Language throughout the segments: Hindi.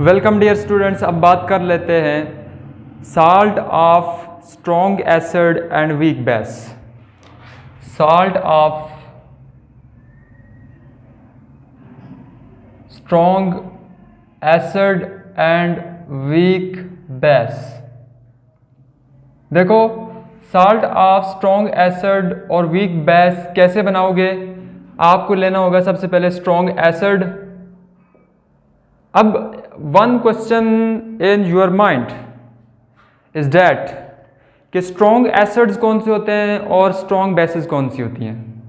Welcome dear students. अब बात कर लेते हैं salt of strong acid and weak base. Salt of strong acid and weak base. देखो, साल्ट ऑफ स्ट्रॉन्ग एसिड और वीक बेस कैसे बनाओगे? आपको लेना होगा सबसे पहले स्ट्रॉन्ग एसिड। अब one question in your mind is that कि स्ट्रॉन्ग एसिड्स कौन से होते हैं और स्ट्रॉन्ग बेसिस कौन सी होती हैं।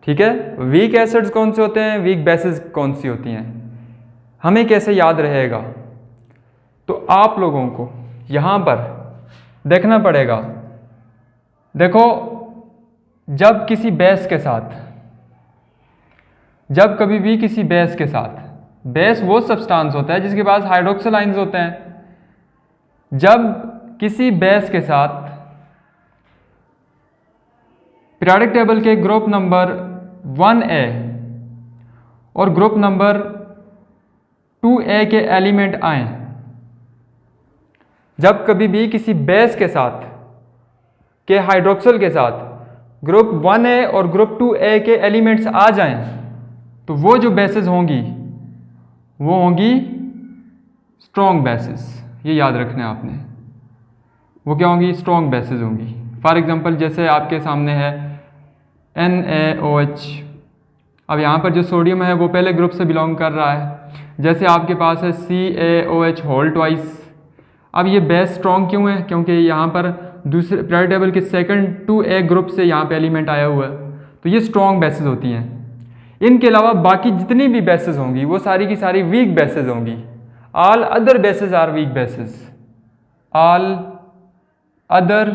ठीक है, वीक एसिड्स कौन से होते हैं, वीक बेसिस कौन सी होती हैं, हमें कैसे याद रहेगा? तो आप लोगों को यहां पर देखना पड़ेगा। देखो, जब किसी बेस के साथ, जब कभी भी किसी बेस के साथ, बेस वो सब्सटेंस होता है जिसके पास हाइड्रोक्सिल आयंस होते हैं। जब किसी बेस के साथ पीरियोडिक टेबल के ग्रुप नंबर 1A और ग्रुप नंबर 2A के एलिमेंट आए, जब कभी भी किसी बेस के साथ के हाइड्रोक्सिल के साथ ग्रुप 1A और ग्रुप 2A के एलिमेंट्स आ जाएं, तो वो जो बेसिस होंगी वो होंगी स्ट्रॉन्ग बेसिस। ये याद रखना है आपने, वो क्या होंगी? स्ट्रॉन्ग बेसिस होंगी। फॉर एग्जांपल, जैसे आपके सामने है NaOH। अब यहाँ पर जो सोडियम है वो पहले ग्रुप से बिलोंग कर रहा है। जैसे आपके पास है CaOH होल ट्वाइस। अब ये बेस स्ट्रॉन्ग क्यों है? क्योंकि यहाँ पर दूसरे पीरियोडिक टेबल के सेकंड 2A ग्रुप से यहाँ पे एलिमेंट आया हुआ है, तो ये स्ट्रॉन्ग बेसिस होती हैं। इनके अलावा बाकी जितनी भी बेसिस होंगी वो सारी की सारी वीक बेसिस होंगी। All other bases are weak bases. All other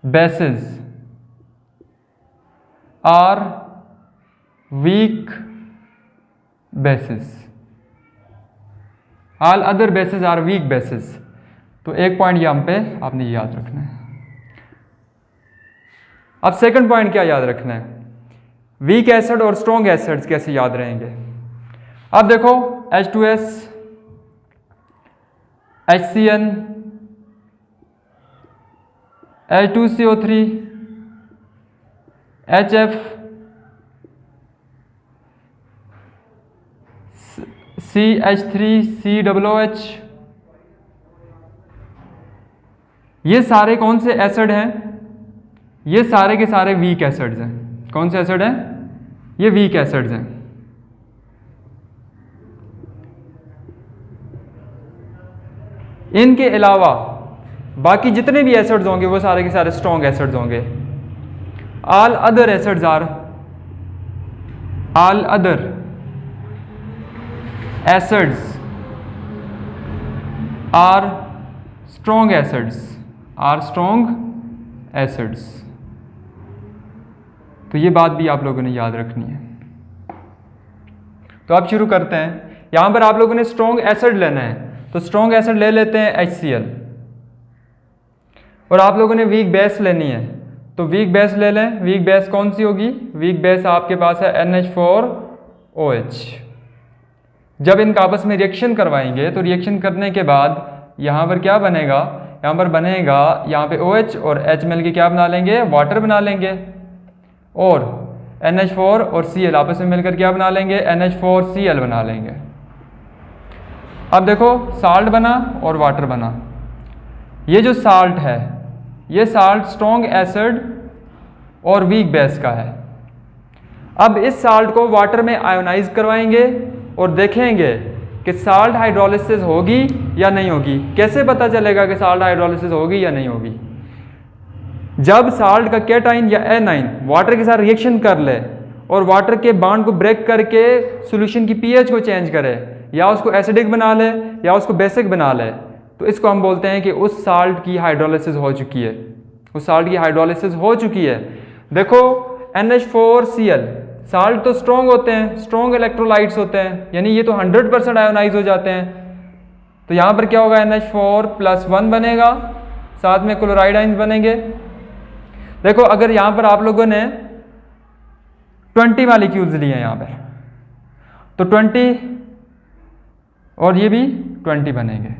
bases are weak bases. All other bases are weak bases. तो एक पॉइंट यहाँ पे आपने याद रखना है। अब सेकंड पॉइंट क्या याद रखना है? वीक एसिड और स्ट्रॉन्ग एसिड्स कैसे याद रहेंगे? अब देखो, H2S, HCN, H2CO3, HF, CH3, COOH, ये सारे कौन से एसिड हैं? ये सारे के सारे वीक एसिड्स हैं। कौन से एसिड हैं? ये वीक एसिड्स हैं। इनके अलावा बाकी जितने भी एसिड्स होंगे वो सारे के सारे स्ट्रॉन्ग एसिड्स होंगे। All other acids are, all other acids are strong acids, are strong acids. तो ये बात भी आप लोगों ने याद रखनी है। तो अब शुरू करते हैं। यहां पर आप लोगों ने स्ट्रॉन्ग एसिड लेना है, तो स्ट्रॉन्ग एसिड ले लेते हैं HCl। और आप लोगों ने वीक बेस लेनी है, तो वीक बेस ले लें। वीक बेस कौन सी होगी? वीक बेस आपके पास है NH4OH। जब इनका आपस में रिएक्शन करवाएंगे तो रिएक्शन करने के बाद यहां पर क्या बनेगा? यहां पर बनेगा, यहां पे OH और H मिल के क्या बना लेंगे? वाटर बना लेंगे। और NH4 और Cl आपस में मिलकर क्या बना लेंगे? NH4Cl बना लेंगे। अब देखो, साल्ट बना और वाटर बना। ये जो साल्ट है, ये साल्ट स्ट्रॉन्ग एसिड और वीक बेस का है। अब इस साल्ट को वाटर में आयोनाइज करवाएंगे और देखेंगे कि साल्ट हाइड्रोलिसिस होगी या नहीं होगी। कैसे पता चलेगा कि साल्ट हाइड्रोलिसिस होगी या नहीं होगी? जब साल्ट का कैटाइन या एनाइन वाटर के साथ रिएक्शन कर ले और वाटर के बॉन्ड को ब्रेक करके सॉल्यूशन की पीएच को चेंज करे, या उसको एसिडिक बना ले या उसको बेसिक बना ले, तो इसको हम बोलते हैं कि उस साल्ट की हाइड्रोलिसिस हो चुकी है। उस साल्ट की हाइड्रोलिसिस हो चुकी है। देखो, NH4Cl, साल्ट तो स्ट्रॉन्ग होते हैं, स्ट्रॉन्ग इलेक्ट्रोलाइट्स होते हैं, यानी ये तो 100% आयोनाइज हो जाते हैं। तो यहाँ पर क्या होगा? NH4+1 बनेगा, साथ में क्लोराइड आयंस बनेंगे। देखो, अगर यहां पर आप लोगों ने 20 मॉलिक्यूल्स लिए हैं यहाँ पर, तो 20 और ये भी 20 बनेंगे।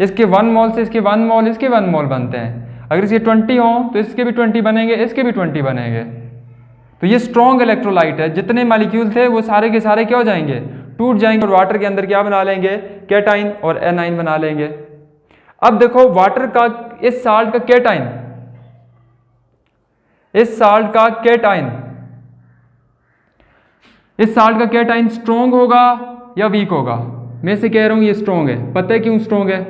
इसके 1 मोल से इसके 1 मोल, इसके 1 मोल बनते हैं। अगर इसके 20 हों तो इसके भी 20 बनेंगे, इसके भी 20 बनेंगे। तो ये स्ट्रॉन्ग इलेक्ट्रोलाइट है। जितने मॉलिक्यूल थे वो सारे के सारे क्या हो जाएंगे, टूट जाएंगे और वाटर के अंदर क्या बना लेंगे, कैटाइन और एनाइन बना लेंगे। अब देखो वाटर का, इस साल्ट का कैटाइन, इस साल्ट का कैटाइन, इस साल्ट का कैटाइन स्ट्रॉन्ग होगा या वीक होगा? मैं से कह रहा हूं ये स्ट्रॉन्ग है। पता है क्यों स्ट्रॉन्ग है?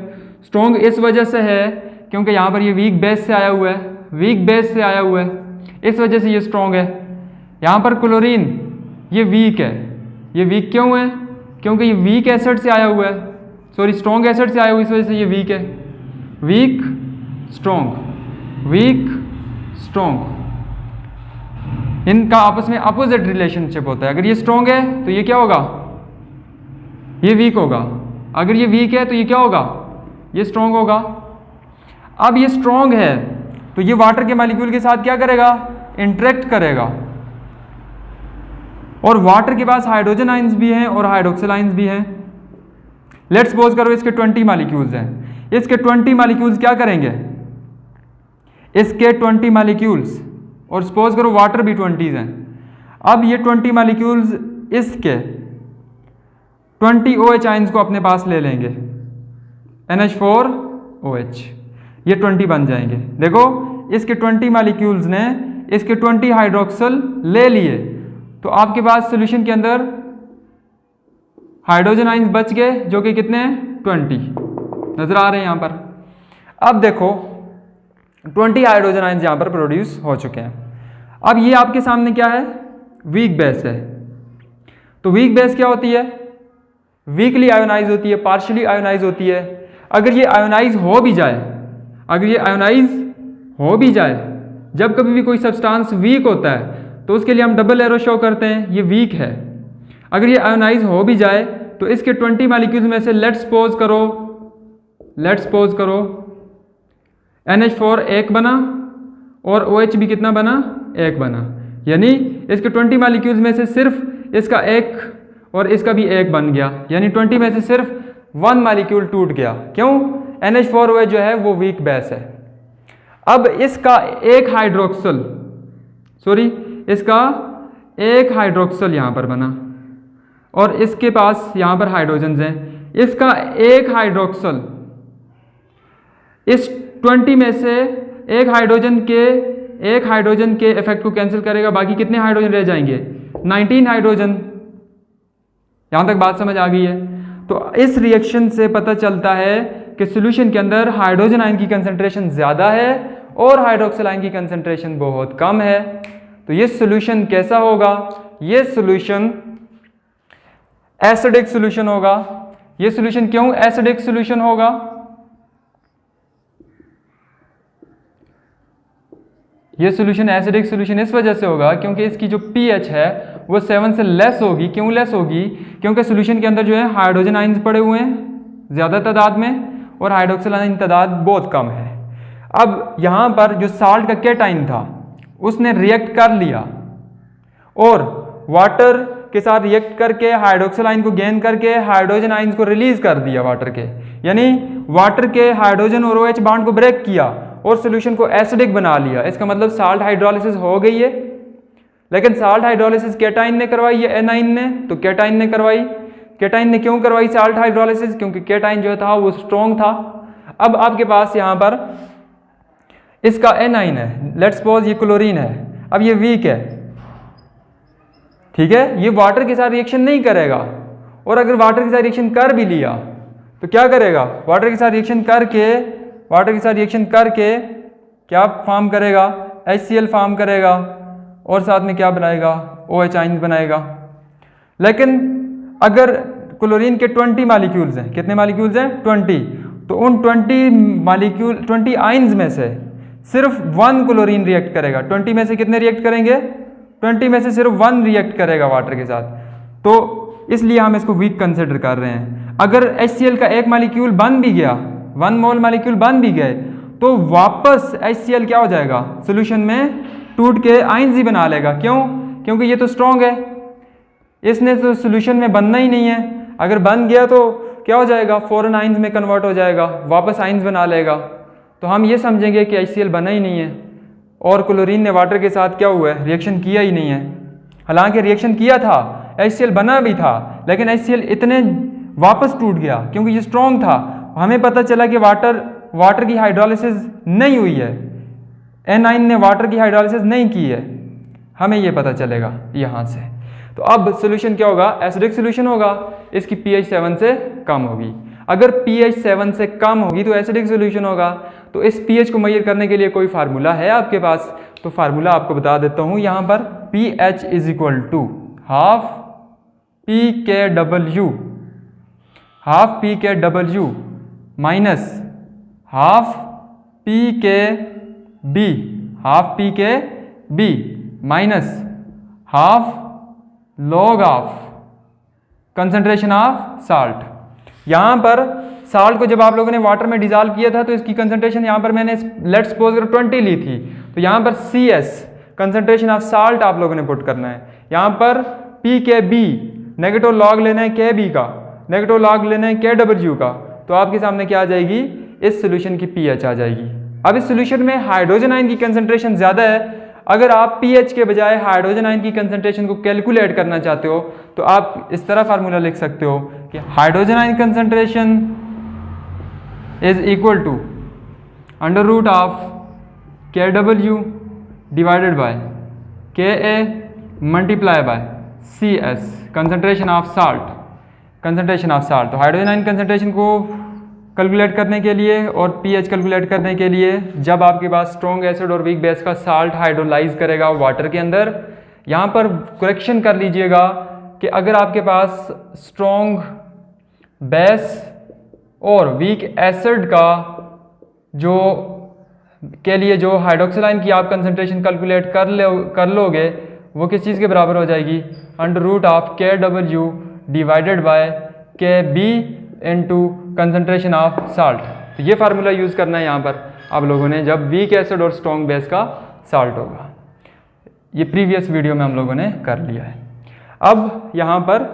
स्ट्रॉन्ग इस वजह से है क्योंकि यहां पर ये वीक बेस से आया हुआ है, वीक बेस से आया हुआ है, इस वजह से ये स्ट्रॉन्ग है। यहां पर क्लोरीन ये वीक है। ये वीक क्यों है? क्योंकि ये वीक एसिड से आया हुआ है, सॉरी स्ट्रॉन्ग एसिड से आया हुआ है, इस वजह से ये वीक है। वीक स्ट्रॉन्ग, वीक स्ट्रॉन्ग, इनका आपस में अपोजिट रिलेशनशिप होता है। अगर ये स्ट्रॉन्ग है तो ये क्या होगा, ये वीक होगा। अगर ये वीक है तो ये क्या होगा, ये स्ट्रॉन्ग होगा। अब ये स्ट्रॉन्ग है तो ये वाटर के मॉलिक्यूल के साथ क्या करेगा, इंटरेक्ट करेगा। और वाटर के पास हाइड्रोजन आइंस भी हैं और हाइड्रोक्सिल आइंस भी हैं। लेट्स सपोज करो इसके 20 मॉलिक्यूल्स हैं। इसके 20 मॉलिक्यूल्स क्या करेंगे, इसके 20 मॉलिक्यूल्स, और सपोज करो वाटर भी 20 हैं। अब ये 20 मॉलिक्यूल्स इसके 20 OH आइंस को अपने पास ले लेंगे, NH4OH, ये 20 बन जाएंगे। देखो इसके 20 मॉलिक्यूल्स ने इसके 20 हाइड्रोक्सिल ले लिए, तो आपके पास सॉल्यूशन के अंदर हाइड्रोजन आइंस बच गए जो कि कितने हैं, 20 नजर आ रहे हैं यहां पर। अब देखो 20 हाइड्रोजन आइंस यहां पर प्रोड्यूस हो चुके हैं। अब ये आपके सामने क्या है, वीक बेस है। तो वीक बेस क्या होती है, वीकली आयोनाइज होती है, पार्शियली आयोनाइज होती है। अगर ये आयोनाइज हो भी जाए, अगर ये आयोनाइज हो भी जाए, जब कभी भी कोई सब्सटेंस वीक होता है तो उसके लिए हम डबल एरो शो करते हैं, ये वीक है। अगर ये आयोनाइज हो भी जाए तो इसके 20 मॉलिक्यूल्स में से लेट्स सपोज करो NH4 एक बना और OH भी कितना बना, एक बना। यानी इसके 20 मॉलिक्यूल्स में से सिर्फ इसका एक और इसका भी एक बन गया, यानी 20 में से सिर्फ 1 मॉलिक्यूल टूट गया। क्यों? NH4OH जो है वो वीक बेस है। अब इसका एक हाइड्रोक्सिल, सॉरी इसका एक हाइड्रोक्सिल यहां पर बना और इसके पास यहां पर हाइड्रोजन हैं। इसका एक हाइड्रोक्सिल इस 20 में से एक हाइड्रोजन के इफेक्ट को कैंसिल करेगा, बाकी कितने हाइड्रोजन रह जाएंगे, 19 हाइड्रोजन। यहां तक बात समझ आ गई है? तो इस रिएक्शन से पता चलता है कि सॉल्यूशन के अंदर हाइड्रोजन आयन की कंसंट्रेशन ज़्यादा है और हाइड्रोक्सिल आयन की कंसंट्रेशन बहुत कम है। तो ये सॉल्यूशन कैसा होगा, ये सॉल्यूशन एसिडिक सॉल्यूशन होगा। ये सॉल्यूशन क्यों एसिडिक सॉल्यूशन होगा, ये सॉल्यूशन एसिडिक सॉल्यूशन इस वजह से होगा क्योंकि इसकी जो pH है वो 7 से लेस होगी। क्यों लेस होगी? क्योंकि सॉल्यूशन के अंदर जो है हाइड्रोजन आइंस पड़े हुए हैं ज़्यादा तादाद में और हाइड्रोक्सिल आयन तादाद बहुत कम है। अब यहाँ पर जो साल्ट का कैटाइन था उसने रिएक्ट कर लिया और वाटर के साथ रिएक्ट करके हाइड्रोक्सिल आयन को गेन करके हाइड्रोजन आयंस को रिलीज कर दिया वाटर के, यानी वाटर के हाइड्रोजन और OH बॉन्ड को ब्रेक किया और सॉल्यूशन को एसिडिक बना लिया। इसका मतलब साल्ट हाइड्रोलिसिस हो गई है। लेकिन साल्ट हाइड्रोलिसिस कैटाइन ने करवाई या एनाइन ने? तो कैटाइन ने करवाई। कैटाइन ने क्यों करवाई साल्ट हाइड्रोलिसिस? क्योंकि कैटाइन जो था वो स्ट्रॉन्ग था। अब आपके पास यहाँ पर इसका एनाइन है, लेट्स सपोज ये क्लोरीन है, अब ये वीक है, ठीक है, ये वाटर के साथ रिएक्शन नहीं करेगा। और अगर वाटर के साथ रिएक्शन कर भी लिया तो क्या करेगा, वाटर के साथ रिएक्शन करके क्या फॉर्म करेगा, HCl फॉर्म करेगा और साथ में क्या बनाएगा, OH आइंस बनाएगा। लेकिन अगर क्लोरीन के 20 मॉलिक्यूल्स हैं, कितने मॉलिक्यूल्स हैं, 20, तो उन 20 आइंस में से सिर्फ 1 क्लोरीन रिएक्ट करेगा। 20 में से कितने रिएक्ट करेंगे, 20 में से सिर्फ 1 रिएक्ट करेगा वाटर के साथ। तो इसलिए हम इसको वीक कंसिडर कर रहे हैं। अगर HCl का एक मॉलिक्यूल बन भी गया, 1 मोल मॉलिक्यूल बन भी गए, तो वापस HCl क्या हो जाएगा, सॉल्यूशन में टूट के आइंस ही बना लेगा। क्यों? क्योंकि ये तो स्ट्रॉन्ग है, इसने तो सॉल्यूशन में बनना ही नहीं है। अगर बन गया तो क्या हो जाएगा, फॉरन आइंस में कन्वर्ट हो जाएगा, वापस आइंस बना लेगा। तो हम ये समझेंगे कि HCl बना ही नहीं है और क्लोरीन ने वाटर के साथ क्या हुआ है, रिएक्शन किया ही नहीं है। हालांकि रिएक्शन किया था, HCl बना भी था, लेकिन HCl इतने वापस टूट गया क्योंकि ये स्ट्रॉन्ग था। हमें पता चला कि वाटर की हाइड्रोलिसिस नहीं हुई है, एनाइन ने वाटर की हाइड्रोलिसिस नहीं की है, हमें ये पता चलेगा यहाँ से। तो अब सोल्यूशन क्या होगा, एसिडिक सोल्यूशन होगा, इसकी pH 7 से कम होगी। अगर pH 7 से कम होगी तो एसिडिक सोल्यूशन होगा। तो इस pH को मेजर करने के लिए कोई फार्मूला है आपके पास? तो फार्मूला आपको बता देता हूँ यहाँ पर, pH is equal to half pKw minus half pKb minus half log of concentration of salt. यहाँ पर साल्ट को जब आप लोगों ने वाटर में डिजॉल्व किया था तो इसकी कंसंट्रेशन यहाँ पर मैंने लेट्स सपोज अगर 20 ली थी, तो यहाँ पर CS कंसंट्रेशन ऑफ साल्ट आप लोगों ने पुट करना है। यहाँ पर pKb नेगेटिव लॉग लेना है KB का, नेगेटिव लॉग लेना है KW का, तो आपके सामने क्या आ जाएगी, इस सोल्यूशन की pH आ जाएगी। अब इस सोल्यूशन में हाइड्रोजन आयन की कंसंट्रेशन ज़्यादा है। अगर आप pH के बजाय हाइड्रोजन आयन की कंसंट्रेशन को कैलकुलेट करना चाहते हो तो आप इस तरह फार्मूला लिख सकते हो कि hydrogen ion concentration is equal to under root of KW divided by KA multiply by CS concentration of salt. तो हाइड्रोजन आयन कंसंट्रेशन को कैलकुलेट करने के लिए और pH कैलकुलेट करने के लिए जब आपके पास स्ट्रॉन्ग एसिड और वीक बेस का साल्ट हाइड्रोलाइज करेगा वाटर के अंदर, यहाँ पर करेक्शन कर लीजिएगा कि अगर आपके पास स्ट्रॉन्ग बेस और वीक एसिड का के लिए जो हाइड्रोक्सिल की आप कंसंट्रेशन कैलकुलेट कर लोगे, वो किस चीज़ के बराबर हो जाएगी, under root of KW divided by KB into concentration of salt. तो ये फार्मूला यूज़ करना है यहाँ पर आप लोगों ने जब वीक एसिड और स्ट्रॉन्ग बेस का साल्ट होगा। ये प्रीवियस वीडियो में हम लोगों ने कर लिया है। अब यहाँ पर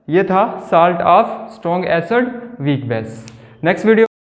ये था salt of strong acid weak base. Next video